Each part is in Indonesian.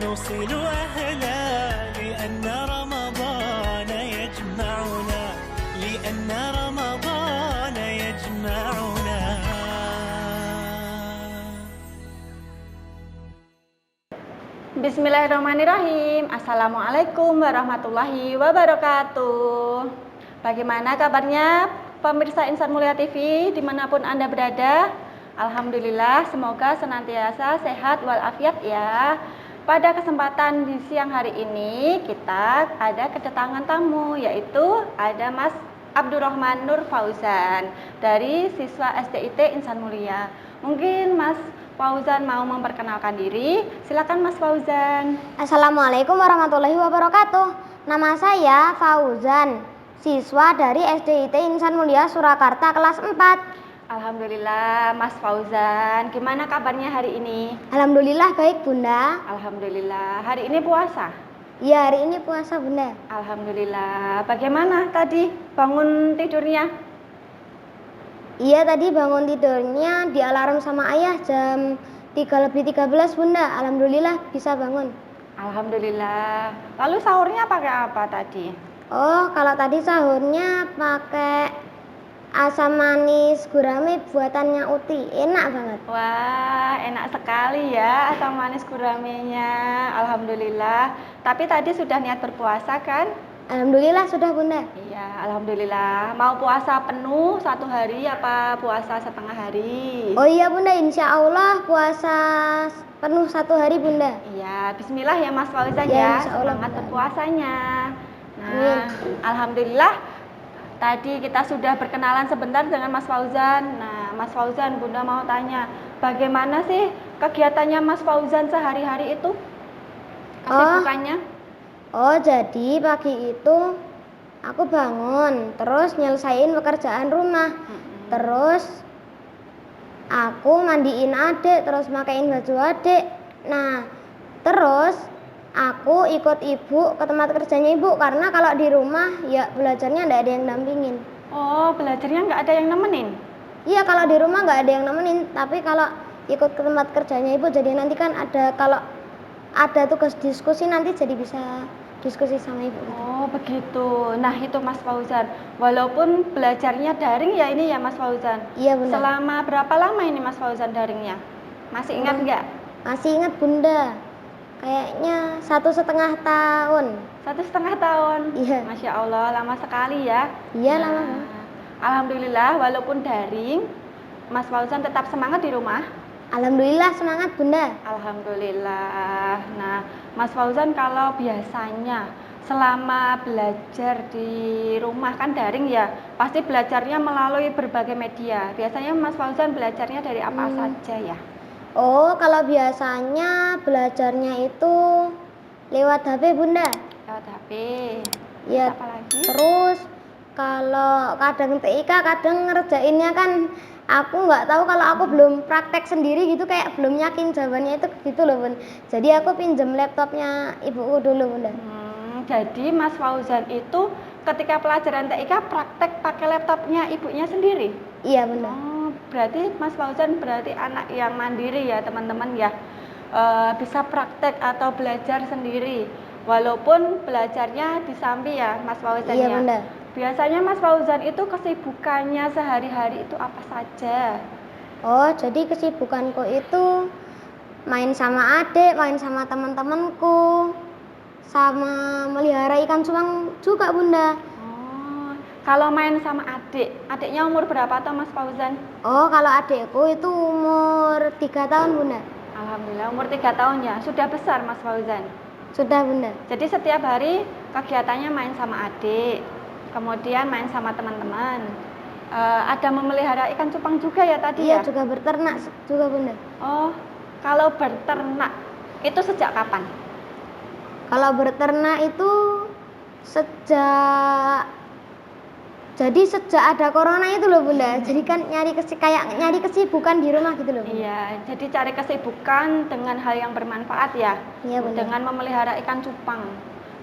نوصل أهلا لأن رمضان يجمعنا لأن رمضان يجمعنا. Bismillahirrahmanirrahim. Assalamualaikum warahmatullahi wabarakatuh. Bagaimana kabarnya pemirsa Insan Mulia TV dimanapun Anda berada? Alhamdulillah, semoga senantiasa sehat walafiat ya. Pada kesempatan di siang hari ini kita ada kedatangan tamu, yaitu ada Mas Abdurrahman Nur Fauzan dari siswa SDIT Insan Mulia. Mungkin Mas Fauzan mau memperkenalkan diri. Silakan Mas Fauzan. Assalamualaikum warahmatullahi wabarakatuh. Nama saya Fauzan, siswa dari SDIT Insan Mulia Surakarta kelas 4. Alhamdulillah Mas Fauzan, gimana kabarnya hari ini? Alhamdulillah baik Bunda. Alhamdulillah. Hari ini puasa? Ya, hari ini puasa Bunda. Alhamdulillah. Bagaimana tadi bangun tidurnya? Iya, tadi bangun tidurnya di alarm sama ayah jam 3:13 Bunda. Alhamdulillah bisa bangun. Alhamdulillah. Lalu sahurnya pakai apa tadi? Oh, kalau tadi sahurnya pakai asam manis gurame buatannya Uti. Enak banget. Wah, enak sekali ya asam manis guramenya. Alhamdulillah. Tapi tadi sudah niat berpuasa kan? Alhamdulillah sudah Bunda. Iya, alhamdulillah. Mau puasa penuh 1 hari apa puasa setengah hari? Oh iya Bunda, insya Allah puasa penuh 1 hari Bunda. Iya, bismillah ya Mas Fauzan Ya, ya. insya Allah, Semangat Bunda. berpuasanya. Nah, Amin. alhamdulillah. Tadi kita sudah berkenalan sebentar dengan Mas Fauzan. Nah, Mas Fauzan, Bunda mau tanya, bagaimana sih kegiatannya Mas Fauzan sehari-hari itu? Kesibukannya? Oh, jadi pagi itu aku bangun, terus nyelesain pekerjaan rumah. Terus aku mandiin adik, terus makain baju adik. Nah, terus aku ikut ibu ke tempat kerjanya ibu, karena kalau di rumah ya belajarnya nggak ada yang dampingin. Oh, belajarnya nggak ada yang nemenin? Iya, kalau di rumah nggak ada yang nemenin, tapi kalau ikut ke tempat kerjanya ibu, jadi nanti kan ada, kalau ada tugas diskusi nanti jadi bisa diskusi sama ibu. Oh, begitu. Nah, itu Mas Fauzan. Walaupun belajarnya daring ya ini ya Mas Fauzan. Iya Bunda. Selama berapa lama ini Mas Fauzan daringnya? Masih ingat nggak? Masih ingat Bunda. Kayaknya 1,5 tahun. 1,5 tahun. Iya. Masya Allah, lama sekali ya. Iya, lama banget. Alhamdulillah, walaupun daring, Mas Fauzan tetap semangat di rumah. Alhamdulillah semangat Bunda. Alhamdulillah. Nah, Mas Fauzan kalau biasanya selama belajar di rumah kan daring ya, pasti belajarnya melalui berbagai media. Biasanya Mas Fauzan belajarnya dari apa saja ya? Oh, kalau biasanya belajarnya itu lewat HP Bunda. Lewat HP. Ya. Apa lagi? Terus kalau kadang TIK kadang ngerjainnya kan aku nggak tahu, kalau aku belum praktek sendiri gitu, kayak belum yakin jawabannya itu gitu loh Bun. Jadi aku pinjem laptopnya ibuku dulu Bunda. Jadi Mas Fauzan itu ketika pelajaran TIK praktek pakai laptopnya ibunya sendiri? Iya Bunda. Oh, berarti Mas Fauzan berarti anak yang mandiri ya teman-teman ya. Bisa praktek atau belajar sendiri. Walaupun belajarnya disambi ya Mas Fauzan Iya ya. Bunda. Biasanya Mas Fauzan itu kesibukannya sehari-hari itu apa saja? Oh, jadi kesibukanku itu main sama adik, main sama teman-temanku, sama melihara ikan cupang juga Bunda. Oh, kalau main sama adik, adiknya umur berapa tuh Mas Fauzan? Oh, kalau adikku itu umur 3 tahun Bunda. Alhamdulillah umur 3 tahun ya, sudah besar Mas Fauzan. Sudah Bunda. Jadi setiap hari kegiatannya main sama adik, kemudian main sama teman-teman. Ada memelihara ikan cupang juga ya tadi Iya, ya? juga berternak juga Bunda. Oh, kalau berternak itu sejak kapan? Kalau berternak itu sejak ada corona itu loh Bunda. Jadi kan kayak nyari kesibukan di rumah gitu loh Bunda. Iya, jadi cari kesibukan dengan hal yang bermanfaat ya. Iya Bunda. Dengan memelihara ikan cupang.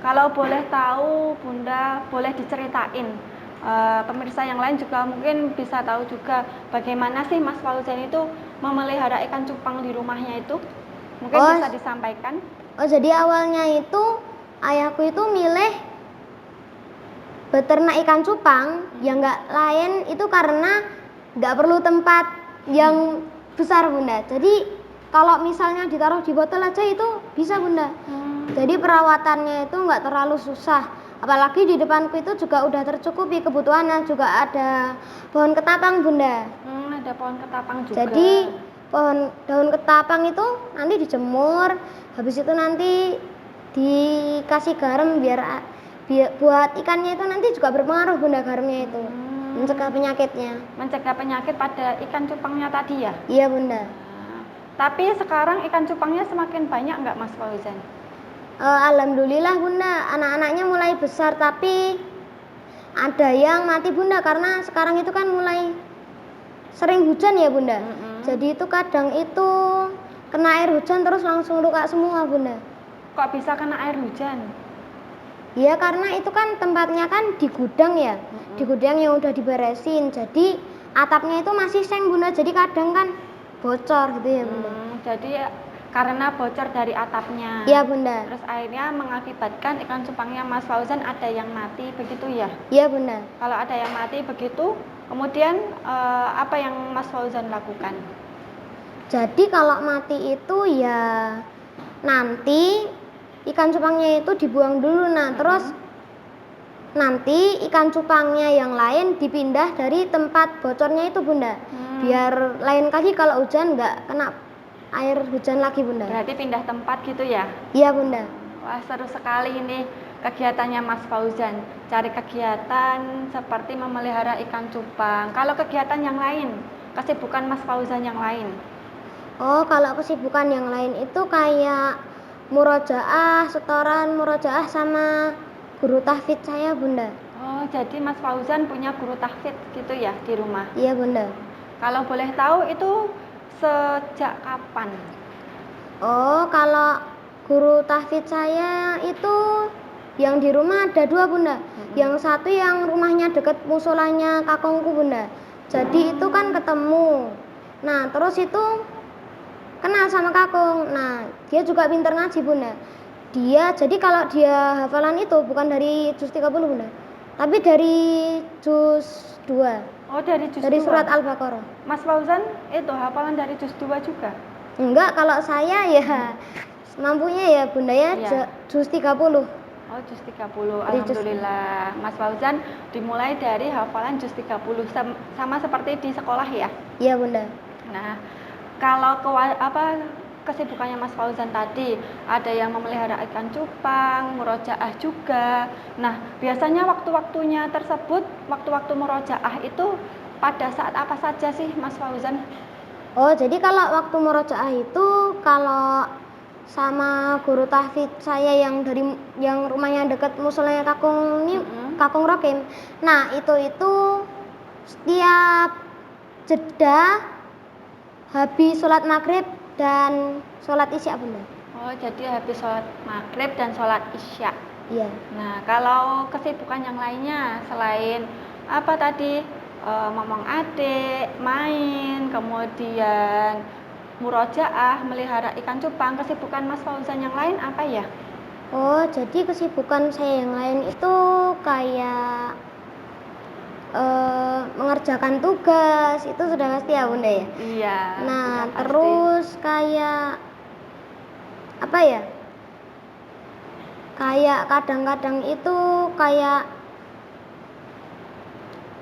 Kalau boleh tahu Bunda, boleh diceritain. Pemirsa yang lain juga mungkin bisa tahu juga bagaimana sih Mas Fauzan itu memelihara ikan cupang di rumahnya itu? Mungkin Oh. bisa disampaikan. Oh, jadi awalnya itu ayahku itu milih beternak ikan cupang yang nggak lain itu karena nggak perlu tempat yang besar, Bunda. Jadi kalau misalnya ditaruh di botol aja itu bisa, Bunda. Jadi perawatannya itu nggak terlalu susah. Apalagi di depanku itu juga udah tercukupi kebutuhannya, juga ada pohon ketapang, Bunda. Ada pohon ketapang juga. Jadi daun ketapang itu nanti dijemur, habis itu nanti dikasih garam biar buat ikannya itu nanti juga berpengaruh, Bunda, garamnya itu. Mencegah penyakitnya. Mencegah penyakit pada ikan cupangnya tadi ya? Iya, Bunda. Tapi sekarang ikan cupangnya semakin banyak nggak, Mas Fauzan? Alhamdulillah, Bunda, anak-anaknya mulai besar, tapi ada yang mati, Bunda, karena sekarang itu kan mulai sering hujan ya, Bunda. Jadi itu kadang itu kena air hujan terus langsung luka semua, Bunda. Kok bisa kena air hujan? Ya karena itu kan tempatnya kan di gudang ya, di gudang yang udah diberesin. Jadi atapnya itu masih seng, Bunda. Jadi kadang kan bocor gitu ya, Bunda. Jadi karena bocor dari atapnya. Iya, Bunda. Terus akhirnya mengakibatkan ikan cupangnya Mas Fauzan ada yang mati begitu ya? Iya, Bunda. Kalau ada yang mati begitu, kemudian apa yang Mas Fauzan lakukan? Jadi kalau mati itu ya nanti ikan cupangnya itu dibuang dulu. Nah, terus nanti ikan cupangnya yang lain dipindah dari tempat bocornya itu, Bunda. Biar lain kali kalau hujan nggak kena air hujan lagi, Bunda. Berarti pindah tempat gitu ya? Iya, Bunda. Wah, seru sekali ini kegiatannya Mas Fauzan. Cari kegiatan seperti memelihara ikan cupang. Kalau kegiatan yang lain, kesibukan Mas Fauzan yang lain? Oh, kalau kesibukan yang lain itu kayak murojaah, setoran murojaah sama guru tahfidz saya, Bunda. Oh, jadi Mas Fauzan punya guru tahfidz gitu ya di rumah? Iya, Bunda. Kalau boleh tahu itu sejak kapan? Oh, kalau guru tahfidz saya itu yang di rumah ada 2, Bunda. Yang satu yang rumahnya deket musolanya kakongku, Bunda. Jadi itu kan ketemu. Nah, terus itu kenal sama kakung. Nah, dia juga pintar ngaji, Bunda. Dia jadi kalau dia hafalan itu bukan dari juz 30, Bunda. Tapi dari juz 2. Oh, dari juz Dari 2. surat Al-Baqarah. Mas Fauzan itu hafalan dari juz 2 juga? Enggak, kalau saya ya mampunya ya, Bunda ya, Iya. juz 30. Oh, juz 30. Alhamdulillah. Mas Fauzan dimulai dari hafalan juz 30 sama seperti di sekolah ya? Iya, Bunda. Nah, kalau kesibukannya Mas Fauzan tadi, ada yang memelihara ikan cupang, murojaah juga. Nah, biasanya waktu-waktunya tersebut, waktu-waktu murojaah itu pada saat apa saja sih Mas Fauzan? Oh, jadi kalau waktu murojaah itu kalau sama guru tahfidz saya yang rumahnya dekat musolanya kakung ini, Kakung Rokim. Nah, itu setiap jeda habis sholat maghrib dan sholat isya, Bunda. Oh, jadi habis sholat maghrib dan sholat isya. Iya. Nah, kalau kesibukan yang lainnya selain apa tadi, ngomong adik, main, kemudian murojaah, melihara ikan cupang, kesibukan Mas Fauzan yang lain apa ya? Oh, jadi kesibukan saya yang lain itu kayak mengerjakan tugas, itu sudah pasti ya, Bunda ya. Iya. Nah, sudah pasti. terus kayak apa ya? Kayak kadang-kadang itu kayak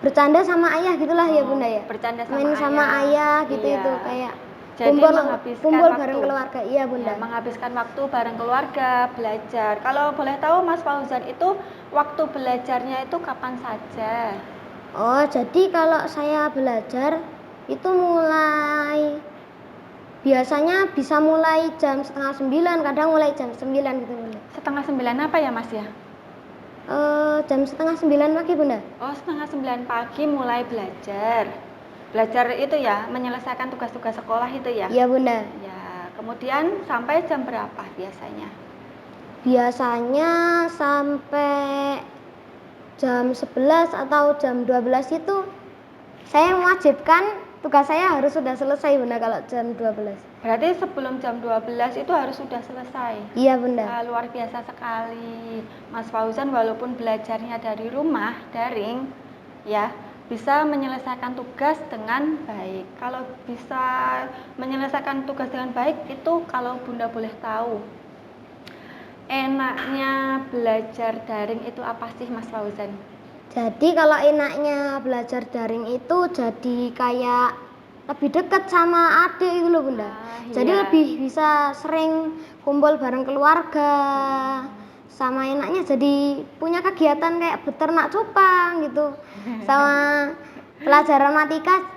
bercanda sama ayah gitulah ya, Bunda ya. Bercanda sama Main ayah. sama ayah gitu Iya. itu kayak Jadi menghabiskan kumpul waktu bareng keluarga. Iya, Bunda. Ya, menghabiskan waktu bareng keluarga, belajar. Kalau boleh tahu Mas Fauzan itu waktu belajarnya itu kapan saja? Oh, jadi kalau saya belajar itu biasanya bisa mulai jam 8:30, kadang mulai jam 9 gitu, Bunda. 8:30 apa ya, Mas ya? Jam 8:30 pagi, Bunda. Oh, 8:30 pagi mulai belajar. Belajar itu ya, menyelesaikan tugas-tugas sekolah itu ya? Iya, Bunda. Ya, kemudian sampai jam berapa biasanya? Biasanya sampai jam 11 atau jam 12 itu saya mewajibkan tugas saya harus sudah selesai Bunda kalau jam 12. Berarti sebelum jam 12 itu harus sudah selesai. Iya Bunda. Wah, luar biasa sekali. Mas Fauzan walaupun belajarnya dari rumah, daring, ya, bisa menyelesaikan tugas dengan baik. Kalau bisa menyelesaikan tugas dengan baik itu kalau Bunda boleh tahu, enaknya belajar daring itu apa sih Mas Fauzan? Jadi kalau enaknya belajar daring itu jadi kayak lebih dekat sama adik itu loh Bunda. Jadi iya. lebih bisa sering kumpul bareng keluarga. Sama enaknya jadi punya kegiatan kayak beternak cupang gitu. Sama pelajaran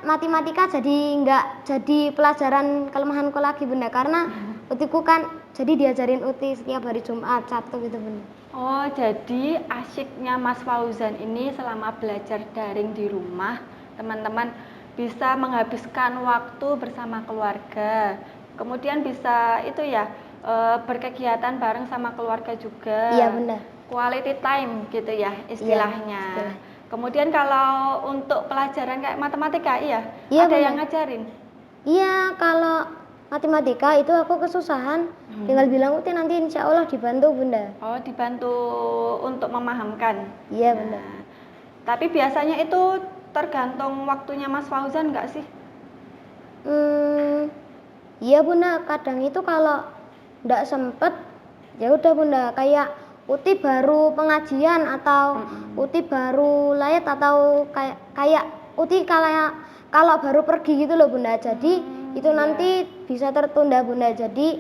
matematika jadi nggak jadi pelajaran kelemahanku lagi Bunda, karena utiku kan jadi diajarin uti setiap hari Jumat, Sabtu gitu Bunda. Oh, jadi asyiknya Mas Fauzan ini selama belajar daring di rumah, teman-teman bisa menghabiskan waktu bersama keluarga. Kemudian bisa itu ya, berkegiatan bareng sama keluarga juga. Iya Bunda. Quality time gitu ya istilahnya. Iya, Kemudian kalau untuk pelajaran kayak matematika, iya, Iya, ada Bunda. yang ngajarin. Iya, kalau matematika itu aku kesusahan, tinggal bilang uti nanti insya Allah dibantu Bunda. Oh, dibantu untuk memahamkan. Iya Bunda. Nah, tapi biasanya itu tergantung waktunya Mas Fauzan nggak sih? Iya Bunda, kadang itu kalau nggak sempet ya udah Bunda, kayak uti baru pengajian atau uti baru layat atau kayak uti kalau baru pergi gitu loh Bunda. Jadi itu nanti bisa tertunda Bunda. Jadi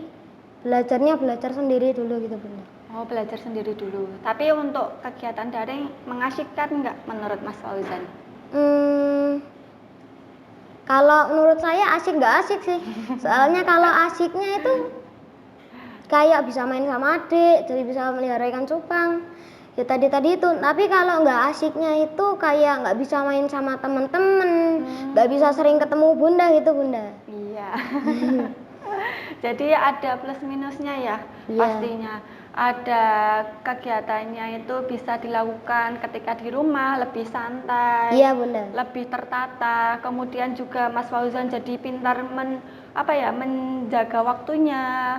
belajarnya belajar sendiri dulu gitu Bunda. Oh, belajar sendiri dulu. Tapi untuk kegiatan daring mengasyikkan nggak menurut Mas Fauzan? Kalau menurut saya asik nggak asik sih. Soalnya kalau asiknya itu kayak bisa main sama adik, jadi bisa melihara ikan cupang. Ya tadi itu. Tapi kalau nggak asiknya itu kayak nggak bisa main sama teman-teman, nggak bisa sering ketemu Bunda gitu Bunda. Iya. Jadi ada plus minusnya ya, Iya. pastinya. Ada kegiatannya itu bisa dilakukan ketika di rumah lebih santai, Iya Bunda. lebih tertata. Kemudian juga Mas Fauzan jadi pintar menjaga waktunya,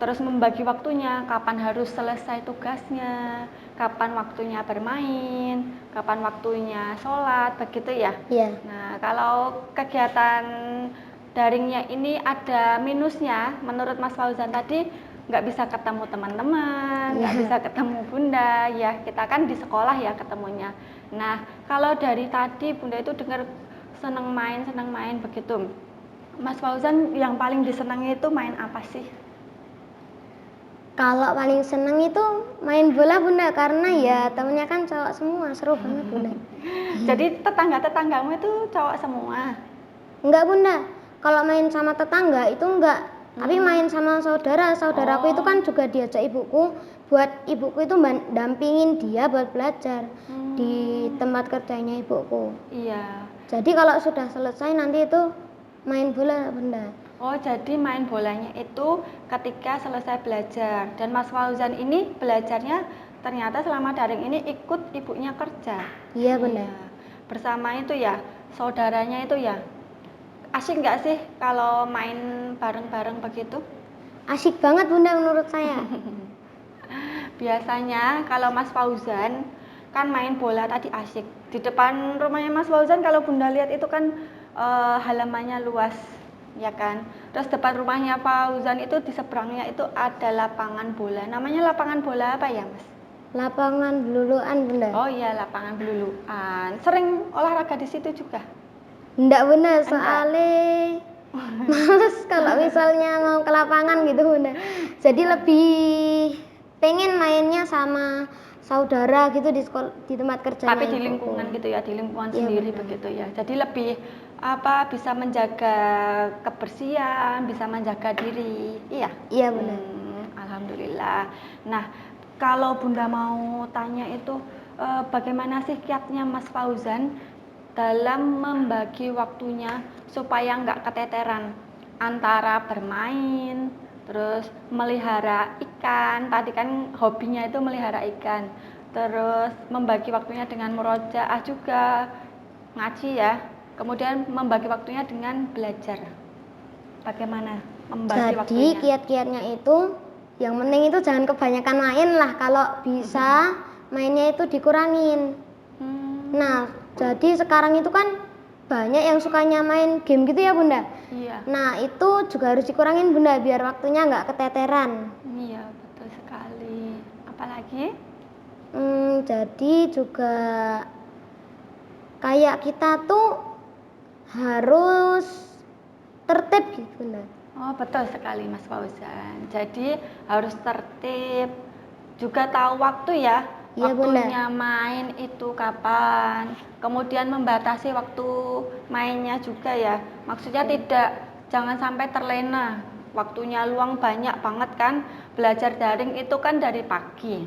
terus membagi waktunya, kapan harus selesai tugasnya, kapan waktunya bermain, kapan waktunya sholat, begitu ya. Iya. Nah, kalau kegiatan daringnya ini ada minusnya, menurut Mas Fauzan tadi nggak bisa ketemu teman-teman, nggak bisa ketemu Bunda, ya kita kan di sekolah ya ketemunya. Nah, kalau dari tadi Bunda itu dengar seneng main begitu. Mas Fauzan yang paling disenangi itu main apa sih? Kalau paling seneng itu main bola Bunda, karena ya temennya kan cowok semua, seru banget Bunda. Jadi tetangga-tetanggamu itu cowok semua? Enggak Bunda, kalau main sama tetangga itu enggak. Tapi main sama saudaraku itu kan juga diajak ibuku, buat ibuku itu dampingin dia buat belajar di tempat kerjanya ibuku. Iya. Jadi kalau sudah selesai nanti itu main bola Bunda. Oh, jadi main bolanya itu ketika selesai belajar. Dan Mas Fauzan ini belajarnya ternyata selama daring ini ikut ibunya kerja. Iya Bunda. Bersama itu ya, saudaranya itu ya. Asik nggak sih kalau main bareng-bareng begitu? Asik banget Bunda menurut saya. Biasanya kalau Mas Fauzan kan main bola tadi asik. Di depan rumahnya Mas Fauzan kalau Bunda lihat itu kan halamannya luas, ya kan? Terus depan rumahnya Fauzan itu di seberangnya itu ada lapangan bola. Namanya lapangan bola apa ya, Mas? Lapangan beluluan Bunda. Oh iya, lapangan beluluan. Sering olahraga di situ juga? Enggak Bunda, soalnya males kalau misalnya mau ke lapangan gitu Bunda. Jadi lebih pengen mainnya sama saudara gitu di sekolah, di tempat kerja. Tapi di lingkungan gitu ya, di lingkungan sendiri begitu ya. Jadi lebih bisa menjaga kebersihan, bisa menjaga diri. Iya. Iya benar. Alhamdulillah. Nah, kalau Bunda mau tanya itu bagaimana sih kiatnya Mas Fauzan dalam membagi waktunya supaya nggak keteteran antara bermain, terus melihara ikan, tadi kan hobinya itu melihara ikan, terus membagi waktunya dengan murojaah juga, ngaji ya, kemudian membagi waktunya dengan belajar. Bagaimana membagi Jadi waktunya? kiat-kiatnya itu yang penting itu jangan kebanyakan main lah, kalau bisa mainnya itu dikurangin. Hmm, Nah, jadi sekarang itu kan banyak yang sukanya main game gitu ya Bunda. iya. Nah, itu juga harus dikurangin Bunda biar waktunya nggak keteteran. Iya, betul sekali. Apalagi? Jadi juga kayak kita tuh harus tertib gitu Bunda. Oh, betul sekali Mas Fauzan. Jadi harus tertib, juga tahu waktu ya. Iya, Waktunya main itu kapan. Kemudian membatasi waktu mainnya juga ya. Maksudnya jangan sampai terlena. Waktunya luang banyak banget kan. Belajar daring itu kan dari pagi.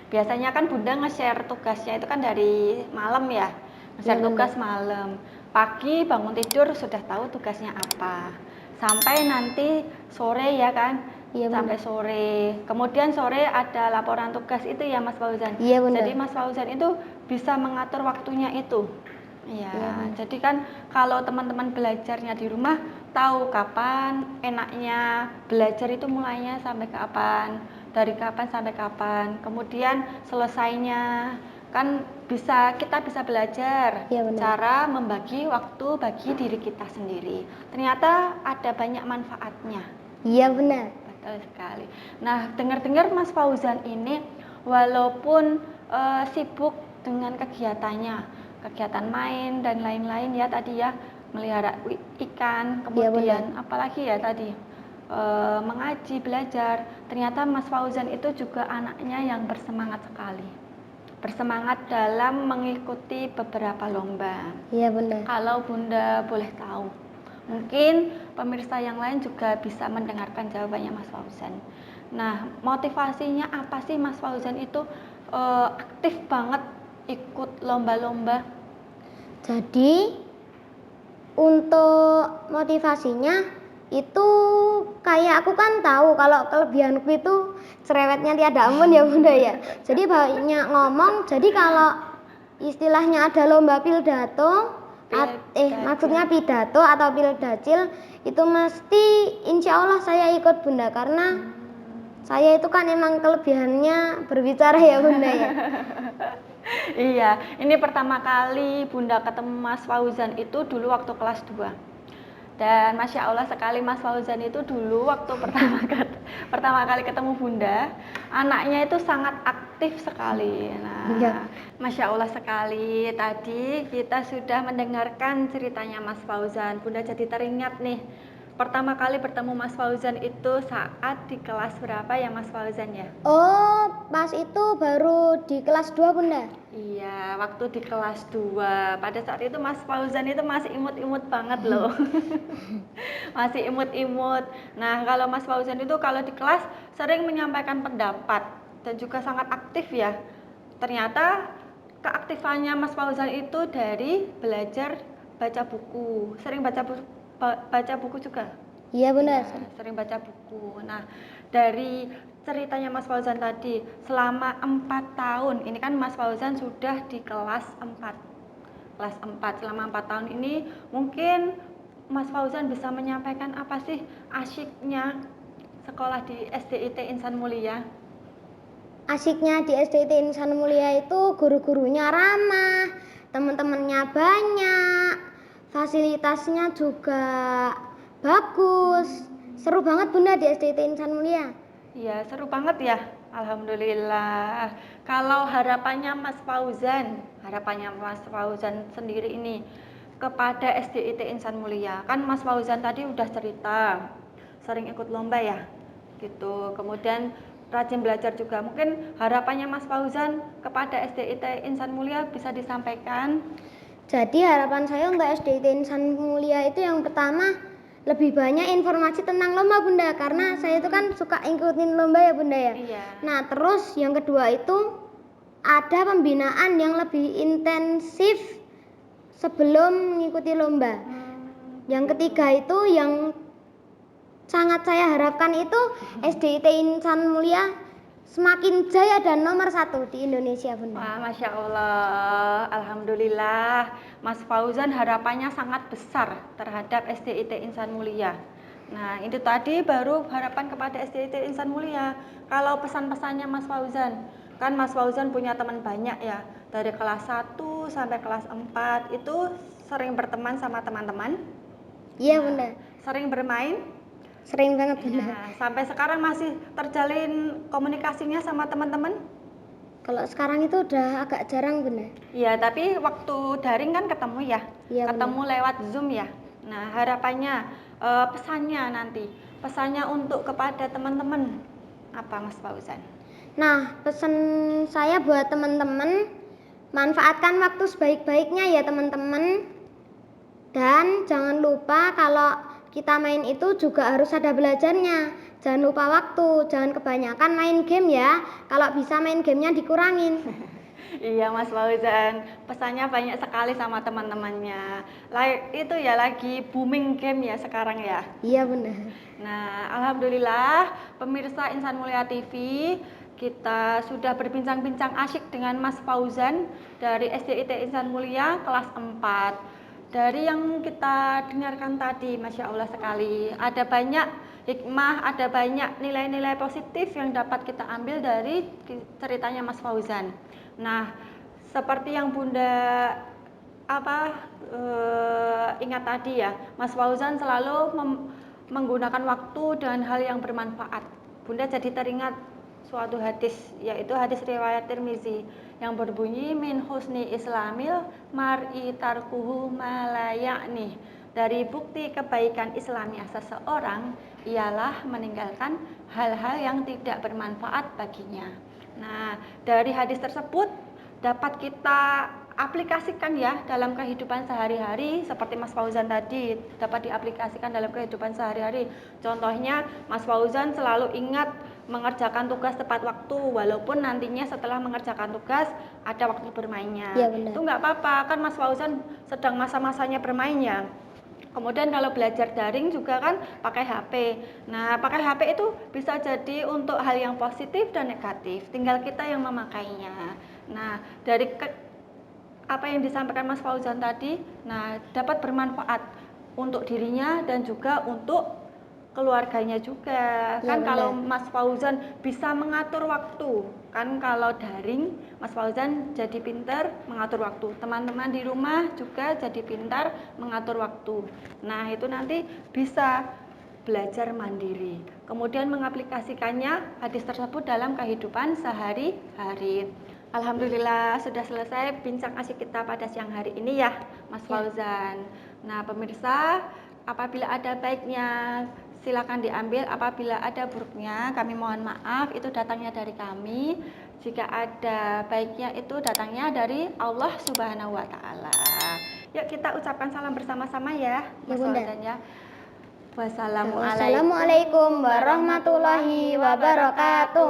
Biasanya kan Bunda nge-share tugasnya itu kan dari malam ya. Nge-share Iya, tugas malam. Pagi bangun tidur sudah tahu tugasnya apa. Sampai nanti sore ya kan. Iya, Bunda. Sampai sore. Kemudian sore ada laporan tugas itu ya Mas Fauzan. Iya, Bunda. Jadi Mas Fauzan itu bisa mengatur waktunya itu. Iya, Iya, Bunda. jadi kan kalau teman-teman belajarnya di rumah tahu kapan enaknya belajar itu mulainya sampai kapan, dari kapan sampai kapan, kemudian selesainya kan kita bisa belajar Iya, benar. cara membagi waktu bagi diri kita sendiri. Ternyata ada banyak manfaatnya. Iya benar. Betul sekali. Nah, dengar-dengar Mas Fauzan ini walaupun sibuk dengan kegiatan main dan lain-lain ya tadi ya, melihara ikan, kemudian apalagi ya tadi mengaji, belajar. Ternyata Mas Fauzan itu juga anaknya yang bersemangat sekali. Bersemangat dalam mengikuti beberapa lomba. Iya benar. Kalau Bunda boleh tahu, mungkin pemirsa yang lain juga bisa mendengarkan jawabannya Mas Fauzan. Nah, motivasinya apa sih Mas Fauzan itu aktif banget ikut lomba-lomba? Jadi untuk motivasinya itu kayak aku kan tahu kalau kelebihanku itu cerewetnya tiada ampun ya Bunda ya. Jadi banyak ngomong. Jadi kalau istilahnya ada lomba pidato, maksudnya pidato atau pildacil itu mesti insya Allah saya ikut Bunda, karena saya itu kan emang kelebihannya berbicara ya Bunda ya. Iya, ini pertama kali Bunda ketemu Mas Fauzan itu dulu waktu kelas 2. Dan Masya Allah sekali Mas Fauzan itu dulu waktu pertama kali ketemu Bunda, anaknya itu sangat aktif sekali. Nah, Iya. Masya Allah sekali. Tadi kita sudah mendengarkan ceritanya Mas Fauzan. Bunda jadi teringat nih, pertama kali bertemu Mas Fauzan itu saat di kelas berapa ya Mas Fauzan ya? Oh, pas itu baru di kelas 2 Bunda. Iya, waktu di kelas 2. Pada saat itu Mas Fauzan itu masih imut-imut banget loh. Masih imut-imut. Nah, kalau Mas Fauzan itu kalau di kelas sering menyampaikan pendapat dan juga sangat aktif ya. Ternyata keaktifannya Mas Fauzan itu dari belajar baca buku. Sering baca buku juga? Iya Bunda. Ya, sering baca buku. Nah, dari ceritanya Mas Fauzan tadi, selama 4 tahun, ini kan Mas Fauzan sudah di kelas 4. Kelas 4, selama 4 tahun ini mungkin Mas Fauzan bisa menyampaikan apa sih asyiknya sekolah di SDIT Insan Mulia? Asiknya di SDIT Insan Mulia itu guru-gurunya ramah, teman-temannya banyak, fasilitasnya juga bagus. Seru banget Bunda di SDIT Insan Mulia. Iya, seru banget ya. Alhamdulillah. Kalau harapannya Mas Fauzan sendiri ini kepada SDIT Insan Mulia. Kan Mas Fauzan tadi udah cerita, sering ikut lomba ya. Gitu. Kemudian rajin belajar juga. Mungkin harapannya Mas Fauzan kepada SDIT Insan Mulia bisa disampaikan. Jadi harapan saya untuk SDIT Insan Mulia itu yang pertama, lebih banyak informasi tentang lomba Bunda, karena saya itu kan suka ikutin lomba ya Bunda ya. Iya. Nah terus yang kedua itu ada pembinaan yang lebih intensif sebelum mengikuti lomba. Yang ketiga itu yang sangat saya harapkan itu SDIT Insan Mulia semakin jaya dan nomor 1 di Indonesia, Bunda. Wah, Masya Allah, Alhamdulillah. Mas Fauzan harapannya sangat besar terhadap SDIT Insan Mulia. Nah, itu tadi baru harapan kepada SDIT Insan Mulia. Kalau pesan-pesannya Mas Fauzan, kan Mas Fauzan punya teman banyak ya. Dari kelas 1 sampai kelas 4 itu sering berteman sama teman-teman. Iya, Bunda. Sering bermain. Sering banget, Bunda. Nah, sampai sekarang masih terjalin komunikasinya sama teman-teman? Kalau sekarang itu udah agak jarang, Bunda. Iya, tapi waktu daring kan ketemu ya? Iya, ketemu lewat Zoom ya? Nah, harapannya, pesannya untuk kepada teman-teman, apa Mas Fauzan? Nah, pesan saya buat teman-teman, manfaatkan waktu sebaik-baiknya ya teman-teman. Dan jangan lupa kalau kita main itu juga harus ada belajarnya. Jangan lupa waktu, jangan kebanyakan main game ya. Kalau bisa main gamenya dikurangin. Iya Mas Fauzan, pesannya banyak sekali sama teman-temannya. Itu ya lagi booming game ya sekarang ya. Iya, benar. Nah, alhamdulillah pemirsa Insan Mulia TV, kita sudah berbincang-bincang asyik dengan Mas Fauzan dari SDIT Insan Mulia kelas 4. Dari yang kita dengarkan tadi, Masya Allah sekali, ada banyak hikmah, ada banyak nilai-nilai positif yang dapat kita ambil dari ceritanya Mas Fauzan. Nah, seperti yang Bunda ingat tadi ya, Mas Fauzan selalu menggunakan waktu dengan hal yang bermanfaat. Bunda jadi teringat suatu hadis, yaitu hadis riwayat Tirmizi yang berbunyi min husni islamil mar'i tarkuhu ma la ya'ni. Dari bukti kebaikan Islamnya seseorang ialah meninggalkan hal-hal yang tidak bermanfaat baginya. Nah, dari hadis tersebut dapat kita aplikasikan ya dalam kehidupan sehari-hari, seperti Mas Fauzan tadi dapat diaplikasikan dalam kehidupan sehari-hari. Contohnya Mas Fauzan selalu ingat mengerjakan tugas tepat waktu, walaupun nantinya setelah mengerjakan tugas ada waktu bermainnya. Ya, benar. Itu nggak apa-apa, kan Mas Fauzan sedang masa-masanya bermainnya. Kemudian kalau belajar daring juga kan pakai HP. Nah, pakai HP itu bisa jadi untuk hal yang positif dan negatif, tinggal kita yang memakainya. Nah, dari apa yang disampaikan Mas Fauzan tadi, nah dapat bermanfaat untuk dirinya dan juga untuk keluarganya juga. Ya, Kan benar. kalau Mas Fauzan bisa mengatur waktu, kan kalau daring Mas Fauzan jadi pintar mengatur waktu. Teman-teman di rumah juga jadi pintar mengatur waktu. Nah, itu nanti bisa belajar mandiri. Kemudian mengaplikasikannya hadis tersebut dalam kehidupan sehari-hari. Alhamdulillah sudah selesai bincang asyik kita pada siang hari ini ya Mas Fauzan. Nah, pemirsa, apabila ada baiknya silakan diambil, apabila ada buruknya kami mohon maaf, itu datangnya dari kami. Jika ada baiknya itu datangnya dari Allah Subhanahu wa taala. Yuk kita ucapkan salam bersama-sama ya Mas Bunda. Fauzan ya. Wassalamualaikum Wassalamualaikum warahmatullahi wabarakatuh.